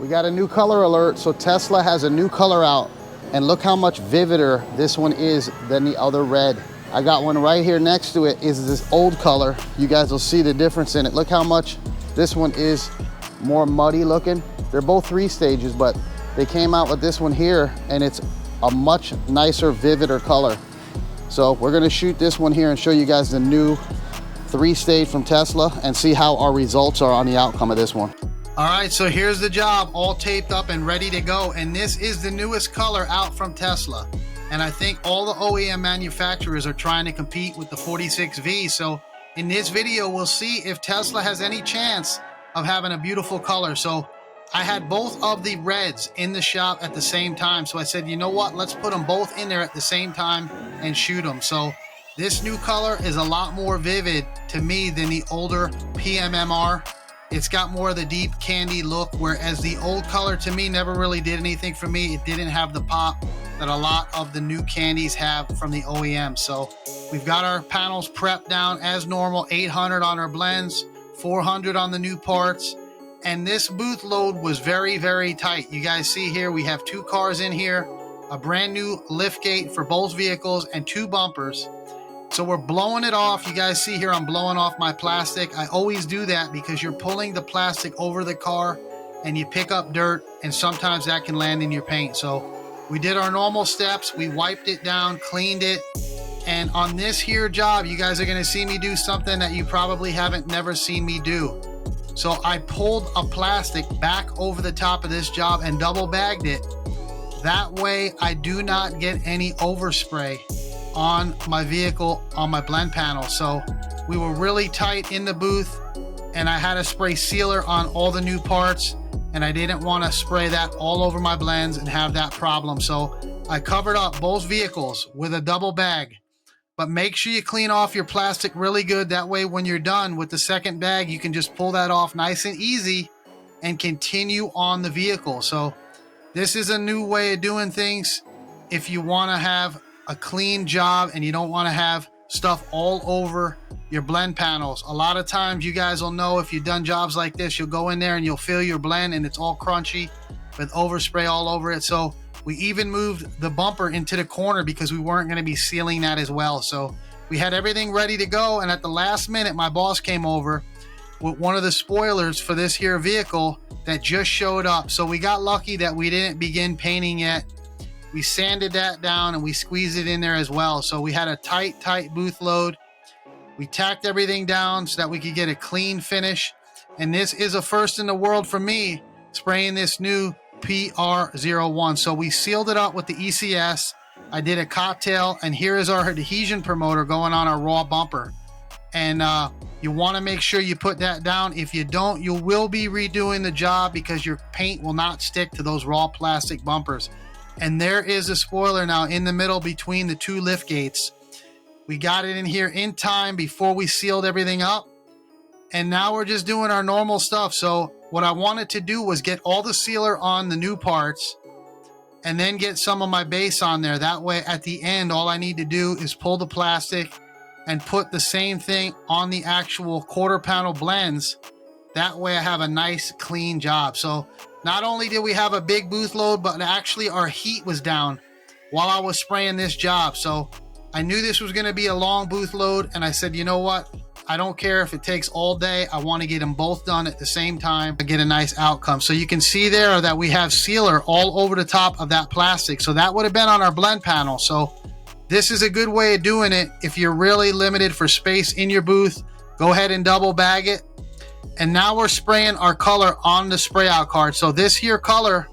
We got a new color alert. So Tesla has a new color out, and look how much vivider this one is than the other red. I got one right here next to it, is this old color. You guys will see the difference in it. Look how much this one is more muddy looking. They're both 3 stages, but they came out with this one here, and it's a much nicer, vivider color. So we're gonna shoot this one here and show you guys the new 3-stage from Tesla and see how our results are on the outcome of this one. All right, so here's the job, all taped up and ready to go. And this is the newest color out from Tesla. And I think all the OEM manufacturers are trying to compete with the 46V. So in this video, we'll see if Tesla has any chance of having a beautiful color. So I had both of the reds in the shop at the same time. So I said, you know what, let's put them both in there at the same time and shoot them. So this new color is a lot more vivid to me than the older PMMR. It's got more of the deep candy look, whereas the old color to me never really did anything for me. It didn't have the pop that a lot of the new candies have from the OEM. So we've got our panels prepped down as normal, 800 on our blends, 400 on the new parts. And this booth load was very, very tight. You guys see here, we have 2 cars in here, a brand new lift gate for both vehicles, and 2 bumpers. So we're blowing it off. You guys see here, I'm blowing off my plastic. I always do that because you're pulling the plastic over the car and you pick up dirt, and sometimes that can land in your paint. So we did our normal steps. We wiped it down, cleaned it. And on this here job, you guys are gonna see me do something that you probably haven't never seen me do. So I pulled a plastic back over the top of this job and double bagged it. That way I do not get any overspray on my vehicle, on my blend panel. So we were really tight in the booth, and I had to spray sealer on all the new parts, and I didn't want to spray that all over my blends and have that problem. So I covered up both vehicles with a double bag. But make sure you clean off your plastic really good. That way when you're done with the second bag, you can just pull that off nice and easy and continue on the vehicle. So this is a new way of doing things. If you want to have a clean job and you don't want to have stuff all over your blend panels. A lot of times, you guys will know, if you've done jobs like this, you'll go in there and you'll fill your blend and it's all crunchy with overspray all over it. So we even moved the bumper into the corner because we weren't going to be sealing that as well. So we had everything ready to go, and at the last minute my boss came over with one of the spoilers for this here vehicle that just showed up. So we got lucky that we didn't begin painting yet. We sanded that down and we squeezed it in there as well. So we had a tight booth load. We tacked everything down so that we could get a clean finish. And this is a first in the world for me, spraying this new PR01. So we sealed it up with the ECS. I did a cocktail, and here is our adhesion promoter going on our raw bumper. And you want to make sure you put that down. If you don't, you will be redoing the job because your paint will not stick to those raw plastic bumpers. And there is a spoiler now in the middle between the 2 lift gates. We got it in here in time before we sealed everything up. And now we're just doing our normal stuff. So what I wanted to do was get all the sealer on the new parts and then get some of my base on there. That way at the end, all I need to do is pull the plastic and put the same thing on the actual quarter panel blends. That way I have a nice clean job. So not only did we have a big booth load, but actually our heat was down while I was spraying this job. So I knew this was going to be a long booth load, and I said, you know what? I don't care if it takes all day. I want to get them both done at the same time to get a nice outcome. So you can see there that we have sealer all over the top of that plastic. So that would have been on our blend panel. So this is a good way of doing it. If you're really limited for space in your booth, go ahead and double bag it. And now we're spraying our color on the spray out card. So this here color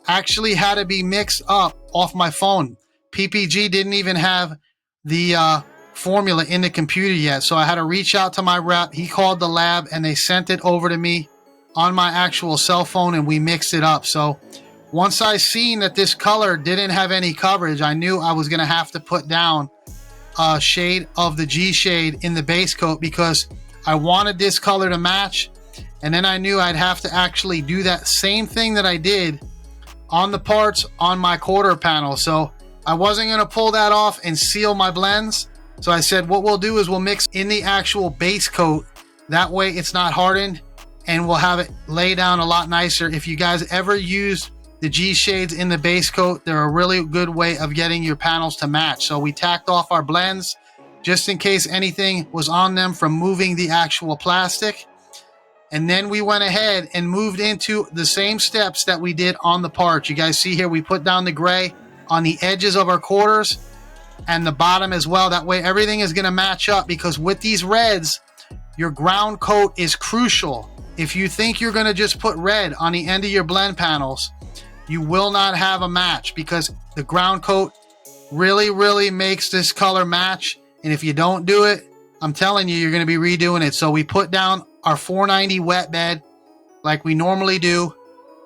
actually had to be mixed up off my phone. PPG didn't even have the formula in the computer yet. So I had to reach out to my rep. He called the lab and they sent it over to me on my actual cell phone, and we mixed it up. So once I seen that this color didn't have any coverage, I knew I was going to have to put down a shade of the G shade in the base coat because I wanted this color to match. And then I knew I'd have to actually do that same thing that I did on the parts on my quarter panel. So I wasn't going to pull that off and seal my blends. So I said, what we'll do is we'll mix in the actual base coat. That way it's not hardened and we'll have it lay down a lot nicer. If you guys ever use the G shades in the base coat, they're a really good way of getting your panels to match. So we tacked off our blends just in case anything was on them from moving the actual plastic. And then we went ahead and moved into the same steps that we did on the parts. You guys see here, we put down the gray on the edges of our quarters and the bottom as well. That way everything is going to match up, because with these reds, your ground coat is crucial. If you think you're going to just put red on the end of your blend panels, you will not have a match, because the ground coat really makes this color match. And if you don't do it, I'm telling you, you're going to be redoing it. So we put down our 490 wet bed like we normally do.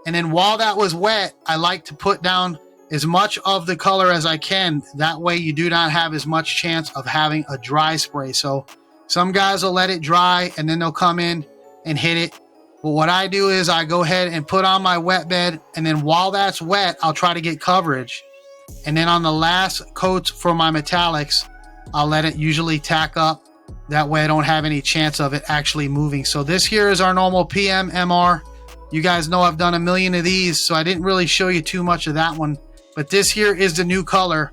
And then while that was wet, I like to put down as much of the color as I can. That way you do not have as much chance of having a dry spray. So some guys will let it dry and then they'll come in and hit it. But what I do is I go ahead and put on my wet bed, and then while that's wet, I'll try to get coverage. And then on the last coats for my metallics, I'll let it usually tack up. That way I don't have any chance of it actually moving. So this here is our normal PM MR. You guys know I've done a million of these, so I didn't really show you too much of that one. But this here is the new color,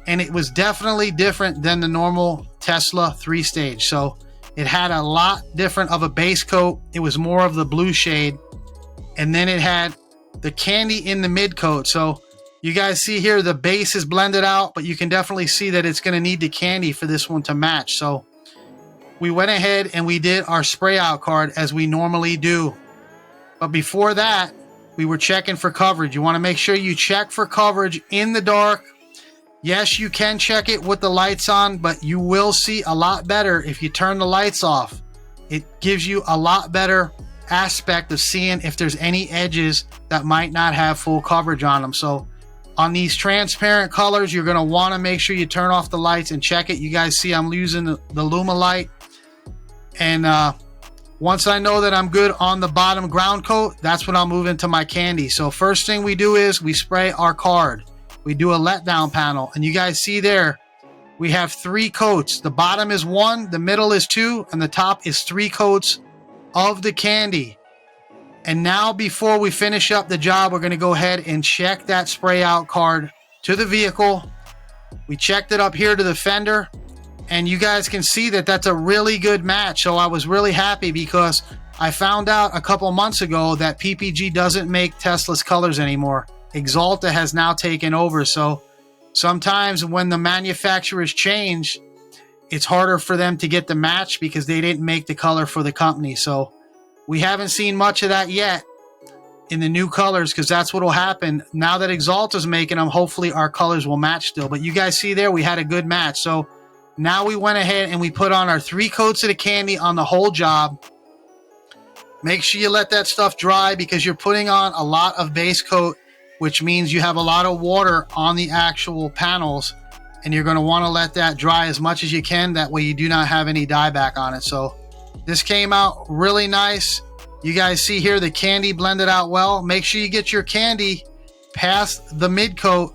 and it was definitely different than the normal Tesla 3-stage. So it had a lot different of a base coat. It was more of the blue shade. And then it had the Kandy in the mid coat. So you guys see here, the base is blended out, but you can definitely see that it's going to need the Kandy for this one to match. So we went ahead and we did our spray out card as we normally do. But before that, we were checking for coverage. You want to make sure you check for coverage in the dark. Yes, you can check it with the lights on, but you will see a lot better if you turn the lights off. It gives you a lot better aspect of seeing if there's any edges that might not have full coverage on them. So on these transparent colors, you're going to want to make sure you turn off the lights and check it. You guys see I'm using the Luma light. And once I know that I'm good on the bottom ground coat, that's when I'll move into my Kandy. So first thing we do is we spray our card. We do a letdown panel, and you guys see there, we have 3 coats. The bottom is 1, the middle is 2, and the top is 3 coats of the Kandy. And now before we finish up the job, we're going to go ahead and check that spray out card to the vehicle. We checked it up here to the fender, and you guys can see that that's a really good match. So I was really happy, because I found out a couple months ago that PPG doesn't make Tesla's colors anymore. Axalta has now taken over. So sometimes when the manufacturers change, it's harder for them to get the match because they didn't make the color for the company. So we haven't seen much of that yet in the new colors, because that's what will happen. Now that Axalta's making them, hopefully our colors will match still. But you guys see there, we had a good match. So now we went ahead and we put on our 3 coats of the Kandy on the whole job. Make sure you let that stuff dry, because you're putting on a lot of base coat, which means you have a lot of water on the actual panels, and you're going to want to let that dry as much as you can. That way you do not have any dieback on it. So this came out really nice. You guys see here the Kandy blended out well. Make sure you get your Kandy past the mid coat.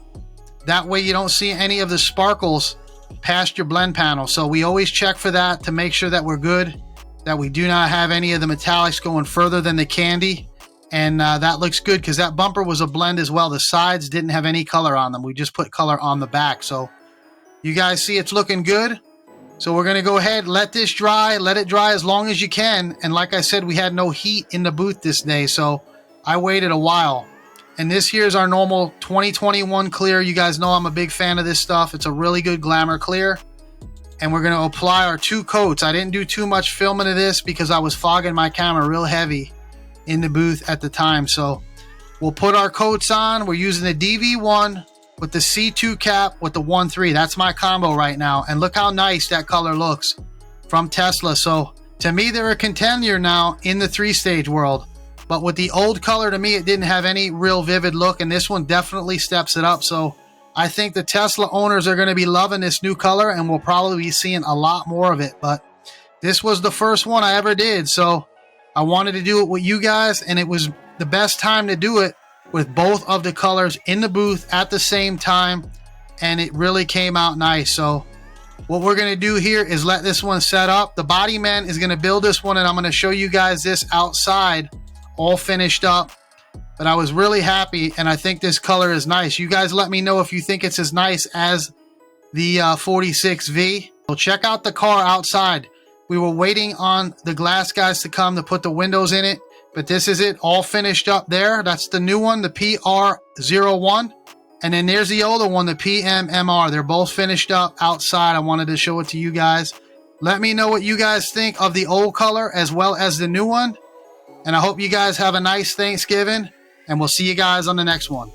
That way you don't see any of the sparkles past your blend panel. So we always check for that to make sure that we're good, that we do not have any of the metallics going further than the Kandy. And that looks good, because that bumper was a blend as well. The sides didn't have any color on them. We just put color on the back. So you guys see it's looking good. So we're going to go ahead, let this dry, let it dry as long as you can. And like I said, we had no heat in the booth this day, so I waited a while. And this here is our normal 2021 clear. You guys know I'm a big fan of this stuff. It's a really good glamour clear. And we're going to apply our 2 coats. I didn't do too much filming of this because I was fogging my camera real heavy in the booth at the time. So we'll put our coats on. We're using the DV1 with the C2 cap with the 1.3. That's my combo right now. And look how nice that color looks from Tesla. So to me, they're a contender now in the 3-stage world. But with the old color, to me, it didn't have any real vivid look. And this one definitely steps it up. So I think the Tesla owners are going to be loving this new color, and we'll probably be seeing a lot more of it. But this was the first one I ever did. So I wanted to do it with you guys, and it was the best time to do it with both of the colors in the booth at the same time, and it really came out nice. So What we're going to do here is let this one set up. The body man is going to build this one, and I'm going to show you guys this outside all finished up. But I was really happy, and I think this color is nice. You guys let me know if you think it's as nice as the 46V. So check out the car outside. We were waiting on the glass guys to come to put the windows in it, but this is it all finished up there. That's the new one, the PR01. And then there's the older one, the PMMR. They're both finished up outside. I wanted to show it to you guys. Let me know what you guys think of the old color as well as the new one. And I hope you guys have a nice Thanksgiving, and we'll see you guys on the next one.